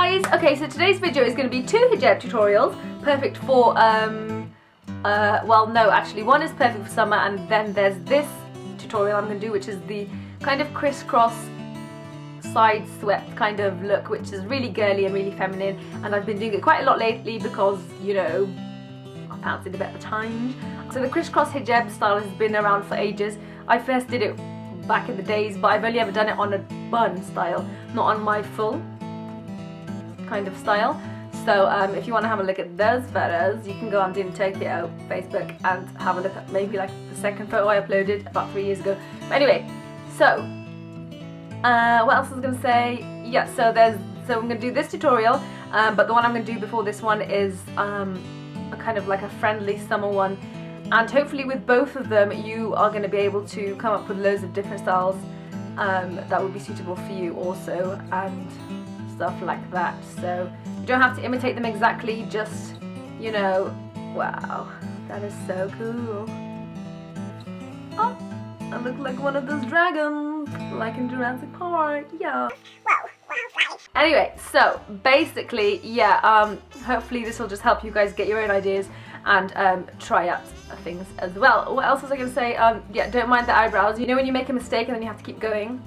guys! Okay, so today's video is going to be 2 hijab tutorials, perfect for, well no, actually one is perfect for summer, and then there's this tutorial I'm going to do, which is the kind of crisscross side swept kind of look, which is really girly and really feminine, and I've been doing it quite a lot lately because, you know, I fancied a bit of a change. So the crisscross hijab style has been around for ages. I first did it back in the days, but I've only ever done it on a bun style, not on my full kind of style. So if you want to have a look at those photos, you can go on Din Tokyo Facebook and have a look at maybe like the second photo I uploaded about 3 years ago. But anyway, so what else was I going to say? Yeah, so I'm going to do this tutorial, but the one I'm going to do before this one is a kind of like a friendly summer one, and hopefully with both of them you are going to be able to come up with loads of different styles that would be suitable for you also, and stuff like that. So you don't have to imitate them exactly, just, you know, wow, that is so cool. Oh, I look like one of those dragons, like in Jurassic Park, yeah. Anyway, so basically, yeah, hopefully this will just help you guys get your own ideas and try out things as well. What else was I going to say? Yeah, don't mind the eyebrows. You know when you make a mistake and then you have to keep going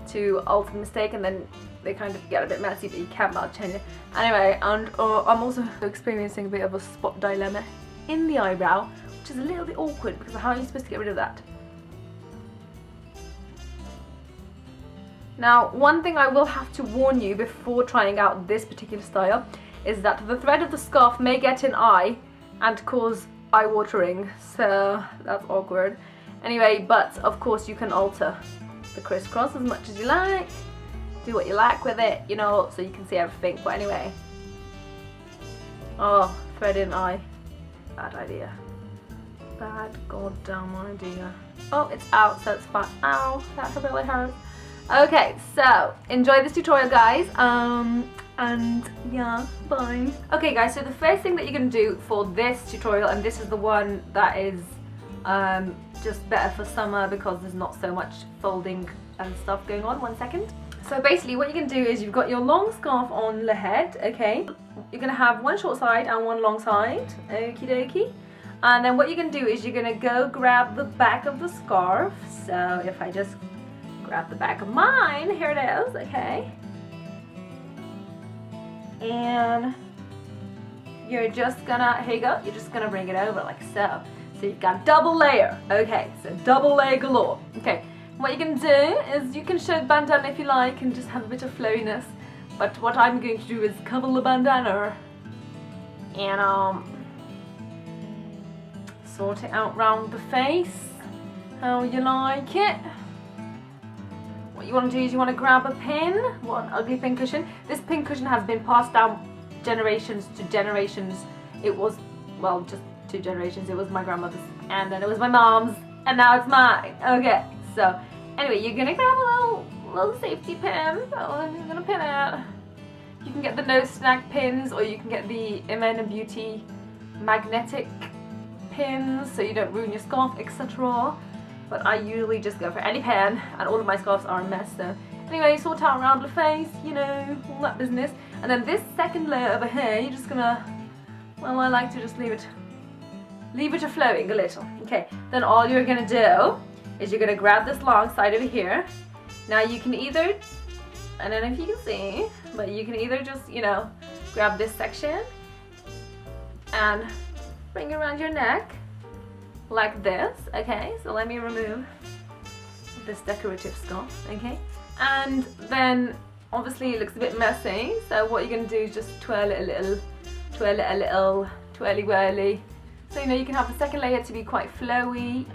to alter the mistake, and then they kind of get a bit messy, but you can't about change it. Anyway, and I'm also experiencing a bit of a spot dilemma in the eyebrow, which is a little bit awkward because how are you supposed to get rid of that? Now, one thing I will have to warn you before trying out this particular style is that the thread of the scarf may get in eye and cause eye watering, so that's awkward. Anyway, but of course you can alter the crisscross as much as you like, do what you like with it, you know, so you can see everything. But anyway, oh, thread in eye, bad idea, bad goddamn idea. Oh, it's out, so it's fine. Ow, that really hurts. Okay, so enjoy this tutorial, guys, and yeah, bye. Okay guys, so the first thing that you're going to do for this tutorial, and this is the one that is just better for summer because there's not so much folding and stuff going on. 1 second. So basically what you're going to do is you've got your long scarf on the head, okay? You're going to have one short side and one long side, okie dokie. And then what you're going to do is you're going to go grab the back of the scarf. So if I just grab the back of mine, here it is, okay? And you're just gonna, here you go, you're just gonna bring it over like so. So you've got double layer, okay, so double layer galore. Okay, what you can do is you can show the bandana if you like and just have a bit of flowiness, but what I'm going to do is cover the bandana and sort it out round the face, how you like it. What you want to do is you want to grab a pin, what an ugly pin cushion. This pin cushion has been passed down generations to generations. It was, well, just 2 generations. It was my grandmother's, and then it was my mom's, and now it's mine. Okay, so anyway, you're gonna grab a little safety pin, and you're gonna pin it. You can get the no snag pins, or you can get the Imena Beauty magnetic pins, so you don't ruin your scarf, etc. But I usually just go for any pin, and all of my scarves are a mess, so anyway, sort out around the face, you know, all that business. And then this second layer over here, you're just gonna, well, I like to just leave it flowing a little. Okay, then all you're gonna do is you're gonna grab this long side over here. Now you can either, I don't know if you can see, but you can either just, you know, grab this section and bring it around your neck like this, okay? So let me remove this decorative scarf, okay? And then obviously it looks a bit messy, so what you're going to do is just twirl it a little, twirly whirly. So you know you can have the second layer to be quite flowy,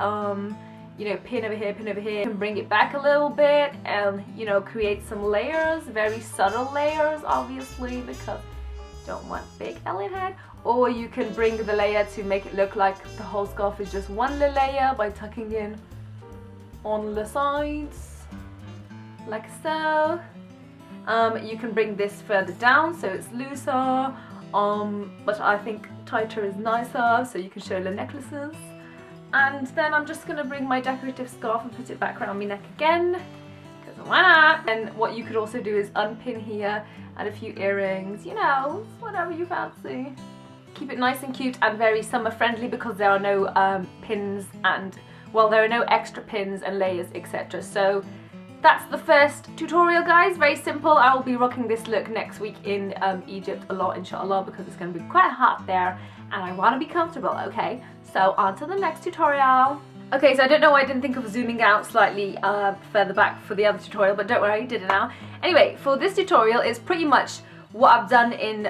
you know, pin over here, you can bring it back a little bit and, you know, create some layers, very subtle layers obviously, because you don't want big alien head. Or you can bring the layer to make it look like the whole scarf is just one little layer by tucking in on the sides, like so. You can bring this further down so it's looser, but I think tighter is nicer, so you can show the necklaces. And then I'm just going to bring my decorative scarf and put it back around my neck again, because why not? And what you could also do is unpin here, add a few earrings, you know, whatever you fancy. Keep it nice and cute and very summer friendly because there are no pins and, well, there are no extra pins and layers, etc. So that's the first tutorial, guys. Very simple. I will be rocking this look next week in Egypt a lot, inshallah, because it's going to be quite hot there and I want to be comfortable, okay? So on to the next tutorial. Okay, so I don't know why I didn't think of zooming out slightly further back for the other tutorial, but don't worry, did it now. Anyway, for this tutorial is pretty much what I've done in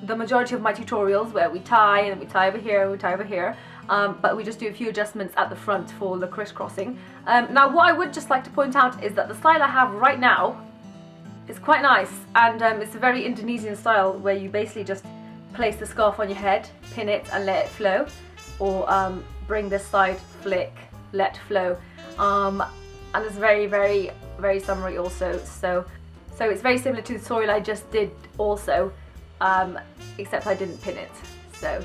the majority of my tutorials, where we tie and we tie over here and we tie over here, but we just do a few adjustments at the front for the crisscrossing. Now what I would just like to point out is that the style I have right now is quite nice, and it's a very Indonesian style where you basically just place the scarf on your head, pin it and let it flow, or bring this side, flick, let flow, and it's very, very, very summery also. So it's very similar to the tutorial I just did also, except I didn't pin it. So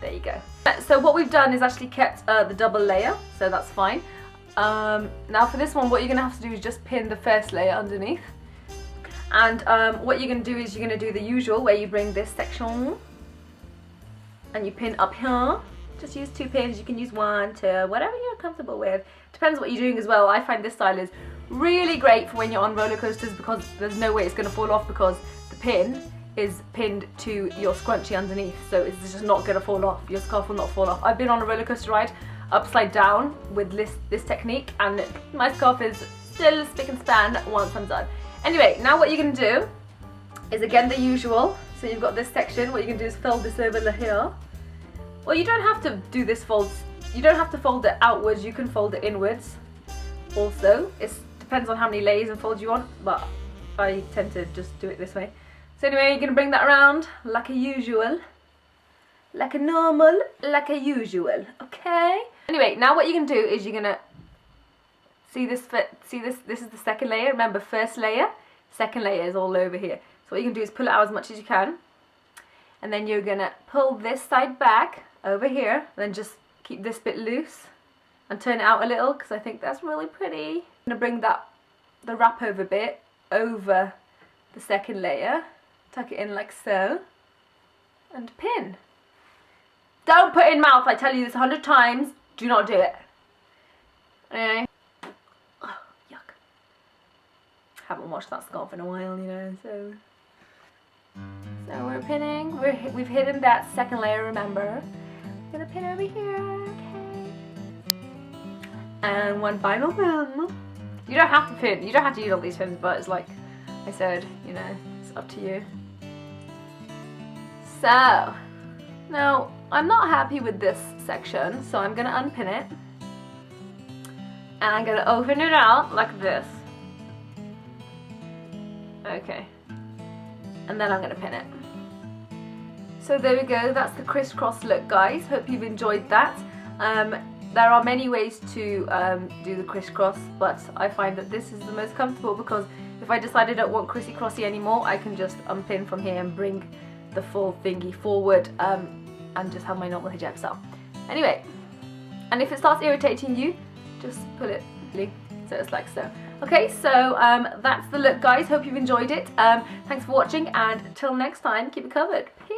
there you go. So what we've done is actually kept the double layer, so that's fine. Now for this one, what you're going to have to do is just pin the first layer underneath. And what you're going to do is you're going to do the usual, where you bring this section and you pin up here. Just use 2 pins, you can use 1, 2, whatever you're comfortable with. Depends what you're doing as well. I find this style is really great for when you're on roller coasters because there's no way it's going to fall off because the pin is pinned to your scrunchie underneath, so it's just not going to fall off. Your scarf will not fall off. I've been on a roller coaster ride upside down with this technique and my scarf is still spick and span once I'm done. Anyway, now what you're going to do is again the usual. So you've got this section, what you can do is fold this over here. Well, you don't have to do this fold, you don't have to fold it outwards, you can fold it inwards also. It depends on how many layers and folds you want, but I tend to just do it this way. So anyway, you're going to bring that around like a usual, like a normal, like a usual, okay? Anyway, now what you're going to do is you're going to see this, this is the second layer. Remember, first layer, second layer is all over here. So what you can do is pull it out as much as you can. And then you're going to pull this side back over here, and then just keep this bit loose and turn it out a little because I think that's really pretty. I'm going to bring the wrap over bit over the second layer, tuck it in like so, and pin. Don't put in mouth, I tell you this 100 times, do not do it. Anyway. Oh, yuck. Haven't washed that scarf in a while, you know, so we're pinning, we've hidden that second layer, remember. I'm gonna pin over here, okay. And one final pin. You don't have to pin, you don't have to use all these pins, but it's like I said, you know, it's up to you. So, now I'm not happy with this section, so I'm gonna unpin it. And I'm gonna open it out like this. Okay. And then I'm going to pin it. So there we go, that's the crisscross look, guys. Hope you've enjoyed that. There are many ways to do the crisscross, but I find that this is the most comfortable because if I decide I don't want crissy crossy anymore, I can just unpin from here and bring the full thingy forward and just have my normal hijab style. Anyway, and if it starts irritating you, just pull it, so it's like so. Okay, so that's the look, guys. Hope you've enjoyed it. Thanks for watching, and until next time, keep it covered. Peace.